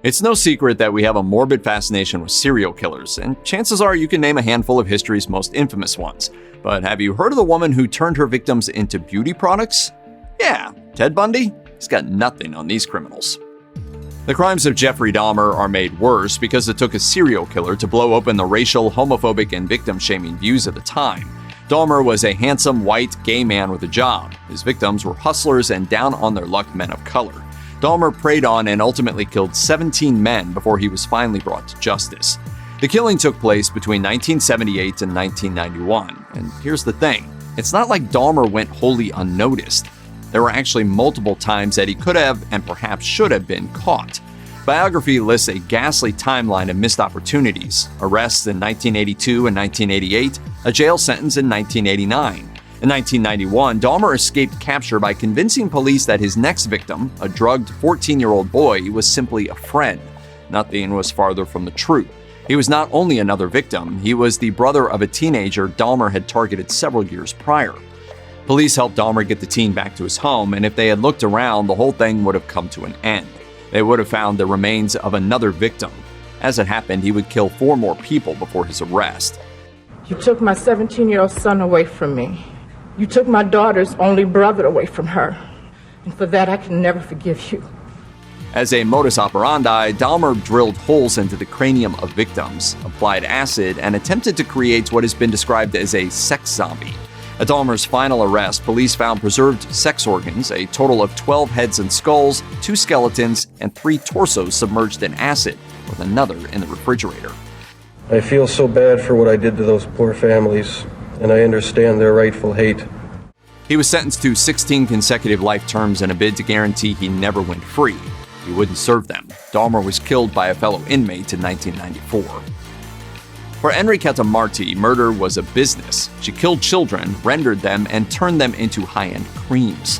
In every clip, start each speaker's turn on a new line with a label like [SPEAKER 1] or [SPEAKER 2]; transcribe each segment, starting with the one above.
[SPEAKER 1] It's no secret that we have a morbid fascination with serial killers, and chances are you can name a handful of history's most infamous ones. But have you heard of the woman who turned her victims into beauty products? Yeah, Ted Bundy? He's got nothing on these criminals. The crimes of Jeffrey Dahmer are made worse because it took a serial killer to blow open the racial, homophobic, and victim-shaming views of the time. Dahmer was a handsome, white, gay man with a job. His victims were hustlers and down-on-their-luck men of color. Dahmer preyed on and ultimately killed 17 men before he was finally brought to justice. The killing took place between 1978 and 1991. And here's the thing, it's not like Dahmer went wholly unnoticed. There were actually multiple times that he could have and perhaps should have been caught. Biography lists a ghastly timeline of missed opportunities: arrests in 1982 and 1988, a jail sentence in 1989. In 1991, Dahmer escaped capture by convincing police that his next victim, a drugged 14-year-old boy, was simply a friend. Nothing was farther from the truth. He was not only another victim, he was the brother of a teenager Dahmer had targeted several years prior. Police helped Dahmer get the teen back to his home, and if they had looked around, the whole thing would have come to an end. They would have found the remains of another victim. As it happened, he would kill 4 more people before his arrest.
[SPEAKER 2] You took my 17-year-old son away from me. You took my daughter's only brother away from her. And for that, I can never forgive you.
[SPEAKER 1] As a modus operandi, Dahmer drilled holes into the cranium of victims, applied acid, and attempted to create what has been described as a sex zombie. At Dahmer's final arrest, police found preserved sex organs, a total of 12 heads and skulls, 2 skeletons, and 3 torsos submerged in acid, with another in the refrigerator.
[SPEAKER 3] I feel so bad for what I did to those poor families, and I understand their rightful hate.
[SPEAKER 1] He was sentenced to 16 consecutive life terms in a bid to guarantee he never went free. He wouldn't serve them. Dahmer was killed by a fellow inmate in 1994. For Enriqueta Martí, murder was a business. She killed children, rendered them, and turned them into high-end creams.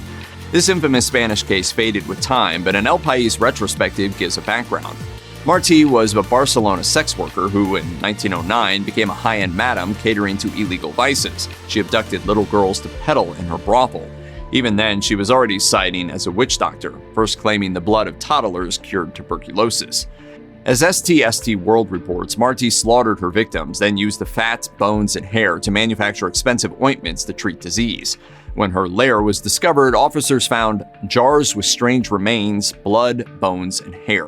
[SPEAKER 1] This infamous Spanish case faded with time, but an El País retrospective gives a background. Martí was a Barcelona sex worker who, in 1909, became a high-end madam catering to illegal vices. She abducted little girls to peddle in her brothel. Even then, she was already citing as a witch doctor, first claiming the blood of toddlers cured tuberculosis. As STST World reports, Martí slaughtered her victims, then used the fat, bones, and hair to manufacture expensive ointments to treat disease. When her lair was discovered, officers found jars with strange remains, blood, bones, and hair.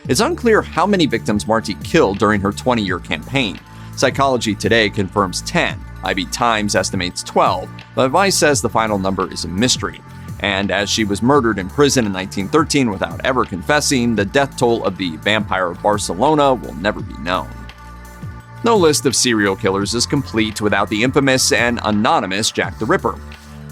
[SPEAKER 1] It's unclear how many victims Martí killed during her 20-year campaign. Psychology Today confirms 10, IB Times estimates 12, but Vice says the final number is a mystery. And as she was murdered in prison in 1913 without ever confessing, the death toll of the vampire of Barcelona will never be known. No list of serial killers is complete without the infamous and anonymous Jack the Ripper.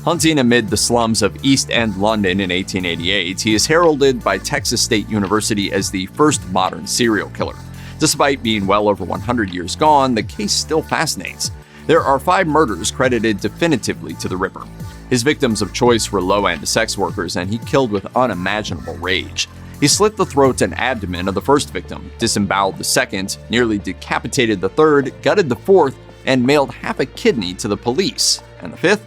[SPEAKER 1] Hunting amid the slums of East End London in 1888, he is heralded by Texas State University as the first modern serial killer. Despite being well over 100 years gone, the case still fascinates. There are 5 murders credited definitively to the Ripper. His victims of choice were low-end sex workers, and he killed with unimaginable rage. He slit the throat and abdomen of the first victim, disemboweled the second, nearly decapitated the third, gutted the fourth, and mailed half a kidney to the police. And the fifth?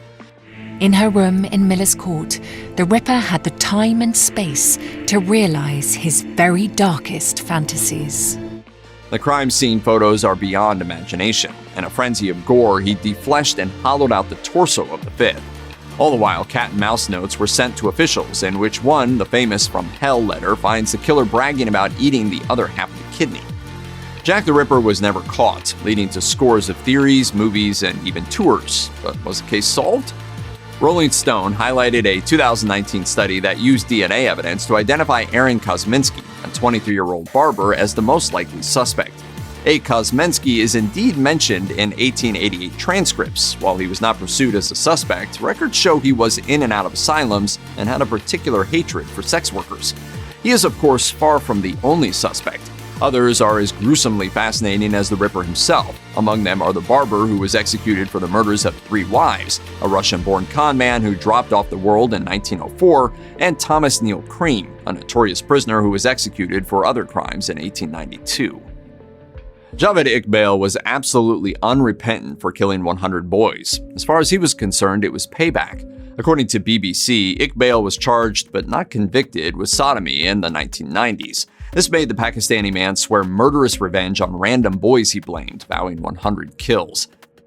[SPEAKER 4] In her room in Miller's Court, the Ripper had the time and space to realize his very darkest fantasies.
[SPEAKER 1] The crime scene photos are beyond imagination. In a frenzy of gore, he defleshed and hollowed out the torso of the fifth. All the while, cat and mouse notes were sent to officials, in which one, the famous From Hell letter, finds the killer bragging about eating the other half of the kidney. Jack the Ripper was never caught, leading to scores of theories, movies, and even tours. But was the case solved? Rolling Stone highlighted a 2019 study that used DNA evidence to identify Aaron Kosminski, a 23-year-old barber, as the most likely suspect. A. Kosminski is indeed mentioned in 1888 transcripts. While he was not pursued as a suspect, records show he was in and out of asylums and had a particular hatred for sex workers. He is, of course, far from the only suspect. Others are as gruesomely fascinating as the Ripper himself. Among them are the barber who was executed for the murders of 3 wives, a Russian-born con man who dropped off the world in 1904, and Thomas Neal Cream, a notorious prisoner who was executed for other crimes in 1892. Javed Iqbal was absolutely unrepentant for killing 100 boys. As far as he was concerned, it was payback. According to BBC, Iqbal was charged but not convicted with sodomy in the 1990s. This made the Pakistani man swear murderous revenge on random boys he blamed, vowing 100 kills.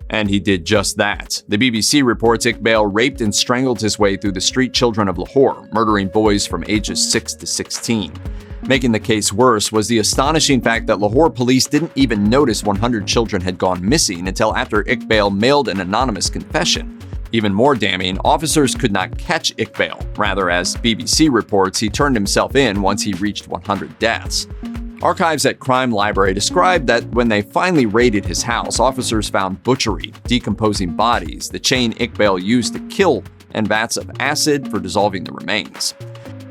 [SPEAKER 1] And he did just that. The BBC reports Iqbal raped and strangled his way through the street children of Lahore, murdering boys from ages 6 to 16. Making the case worse was the astonishing fact that Lahore police didn't even notice 100 children had gone missing until after Iqbal mailed an anonymous confession. Even more damning, officers could not catch Iqbal. Rather, as BBC reports, he turned himself in once he reached 100 deaths. Archives at Crime Library described that when they finally raided his house, officers found butchery, decomposing bodies, the chain Iqbal used to kill, and vats of acid for dissolving the remains.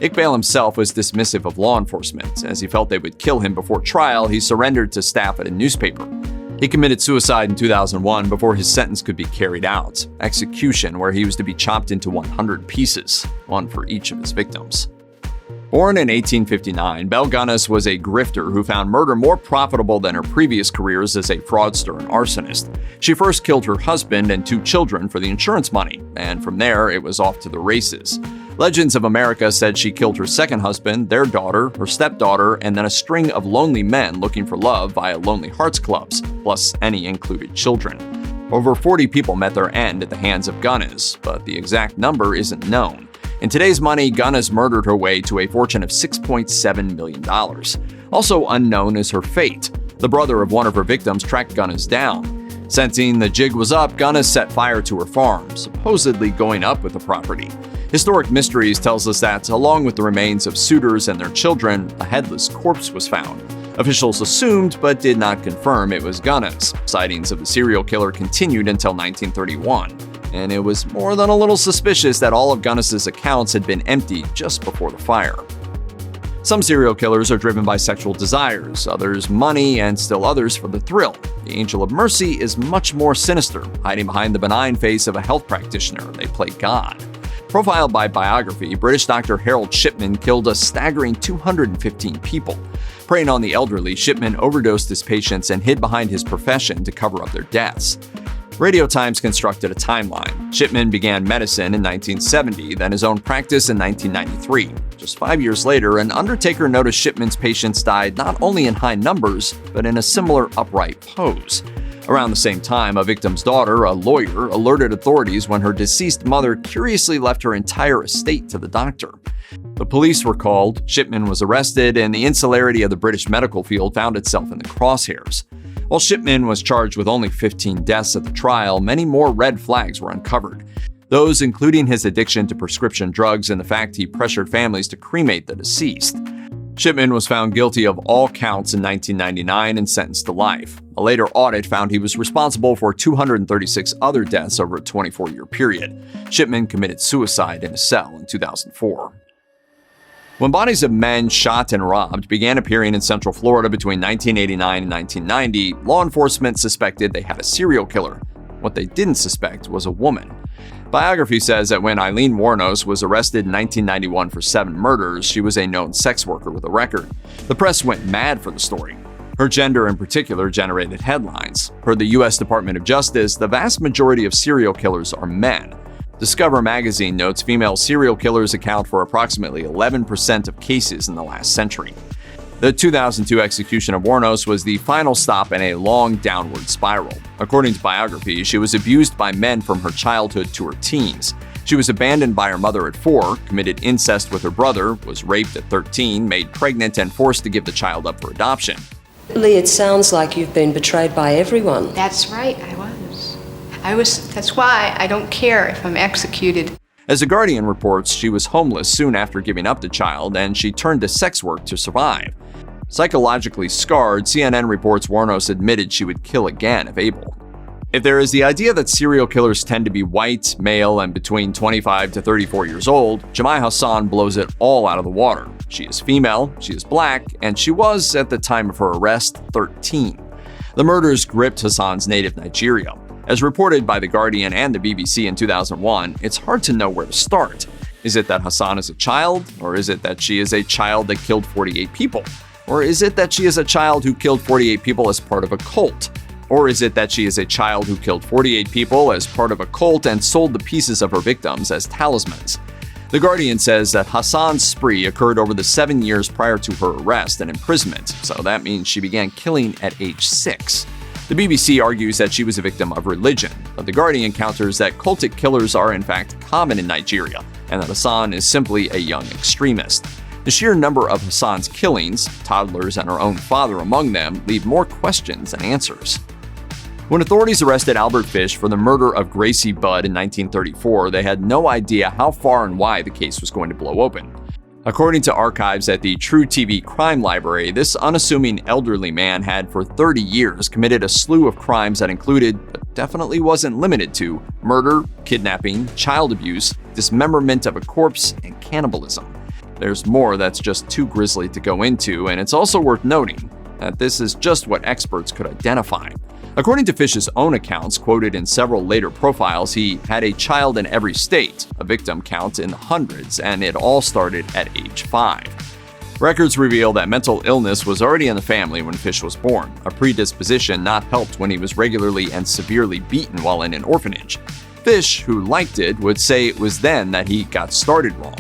[SPEAKER 1] Iqbal himself was dismissive of law enforcement. As he felt they would kill him before trial, he surrendered to staff at a newspaper. He committed suicide in 2001 before his sentence could be carried out, execution, where he was to be chopped into 100 pieces, one for each of his victims. Born in 1859, Belle Gunness was a grifter who found murder more profitable than her previous careers as a fraudster and arsonist. She first killed her husband and 2 children for the insurance money, and from there it was off to the races. Legends of America said she killed her second husband, their daughter, her stepdaughter, and then a string of lonely men looking for love via Lonely Hearts Clubs, plus any included children. Over 40 people met their end at the hands of Gunness, but the exact number isn't known. In today's money, Gunness murdered her way to a fortune of $6.7 million. Also unknown is her fate. The brother of one of her victims tracked Gunness down. Sensing the jig was up, Gunness set fire to her farm, supposedly going up with the property. Historic Mysteries tells us that, along with the remains of suitors and their children, a headless corpse was found. Officials assumed, but did not confirm, it was Gunness. Sightings of the serial killer continued until 1931. And it was more than a little suspicious that all of Gunness's accounts had been emptied just before the fire. Some serial killers are driven by sexual desires, others money, and still others for the thrill. The Angel of Mercy is much more sinister, hiding behind the benign face of a health practitioner. They play God. Profiled by Biography, British Dr. Harold Shipman killed a staggering 215 people. Preying on the elderly, Shipman overdosed his patients and hid behind his profession to cover up their deaths. Radio Times constructed a timeline. Shipman began medicine in 1970, then his own practice in 1993. Just 5 years later, an undertaker noticed Shipman's patients died not only in high numbers, but in a similar upright pose. Around the same time, a victim's daughter, a lawyer, alerted authorities when her deceased mother curiously left her entire estate to the doctor. The police were called, Shipman was arrested, and the insularity of the British medical field found itself in the crosshairs. While Shipman was charged with only 15 deaths at the trial, many more red flags were uncovered. Those including his addiction to prescription drugs and the fact he pressured families to cremate the deceased. Shipman was found guilty of all counts in 1999 and sentenced to life. A later audit found he was responsible for 236 other deaths over a 24-year period. Shipman committed suicide in a cell in 2004. When bodies of men shot and robbed began appearing in Central Florida between 1989 and 1990, law enforcement suspected they had a serial killer. What they didn't suspect was a woman. Biography says that when Aileen Wuornos was arrested in 1991 for 7 murders, she was a known sex worker with a record. The press went mad for the story. Her gender in particular generated headlines. Per the U.S. Department of Justice, the vast majority of serial killers are men. Discover magazine notes female serial killers account for approximately 11% of cases in the last century. The 2002 execution of Wuornos was the final stop in a long downward spiral. According to Biography, she was abused by men from her childhood to her teens. She was abandoned by her mother at 4, committed incest with her brother, was raped at 13, made pregnant, and forced to give the child up for adoption.
[SPEAKER 5] Lee, it sounds like you've been betrayed by everyone.
[SPEAKER 6] That's right, I was. That's why I don't care if I'm executed.
[SPEAKER 1] As The Guardian reports, she was homeless soon after giving up the child, and she turned to sex work to survive. Psychologically scarred, CNN reports Wuornos admitted she would kill again if able. If there is the idea that serial killers tend to be white, male, and between 25 to 34 years old, Jummai Hassan blows it all out of the water. She is female, she is black, and she was, at the time of her arrest, 13. The murders gripped Hassan's native Nigeria. As reported by The Guardian and the BBC in 2001, it's hard to know where to start. Is it that Hassan is a child? Or is it that she is a child that killed 48 people? Or is it that she is a child who killed 48 people as part of a cult? Or is it that she is a child who killed 48 people as part of a cult and sold the pieces of her victims as talismans? The Guardian says that Hassan's spree occurred over the 7 years prior to her arrest and imprisonment, so that means she began killing at age 6. The BBC argues that she was a victim of religion, but The Guardian counters that cultic killers are in fact common in Nigeria, and that Hassan is simply a young extremist. The sheer number of Hassan's killings, toddlers and her own father among them, leave more questions than answers. When authorities arrested Albert Fish for the murder of Gracie Budd in 1934, they had no idea how far and why the case was going to blow open. According to archives at the True TV Crime Library, this unassuming elderly man had for 30 years committed a slew of crimes that included, but definitely wasn't limited to, murder, kidnapping, child abuse, dismemberment of a corpse, and cannibalism. There's more that's just too grisly to go into, and it's also worth noting that this is just what experts could identify. According to Fish's own accounts, quoted in several later profiles, he had a child in every state, a victim count in the hundreds, and it all started at age 5. Records reveal that mental illness was already in the family when Fish was born, a predisposition not helped when he was regularly and severely beaten while in an orphanage. Fish, who liked it, would say it was then that he got started wrong.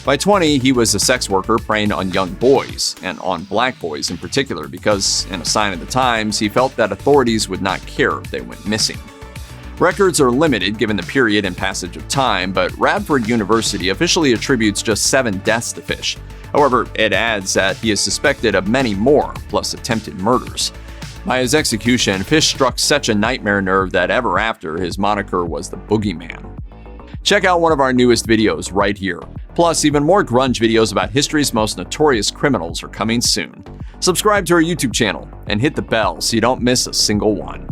[SPEAKER 1] By 20, he was a sex worker preying on young boys, and on black boys in particular, because, in a sign of the times, he felt that authorities would not care if they went missing. Records are limited given the period and passage of time, but Radford University officially attributes just 7 deaths to Fish. However, it adds that he is suspected of many more, plus attempted murders. By his execution, Fish struck such a nightmare nerve that ever after, his moniker was the Boogeyman. Check out one of our newest videos right here. Plus, even more grunge videos about history's most notorious criminals are coming soon. Subscribe to our YouTube channel and hit the bell so you don't miss a single one.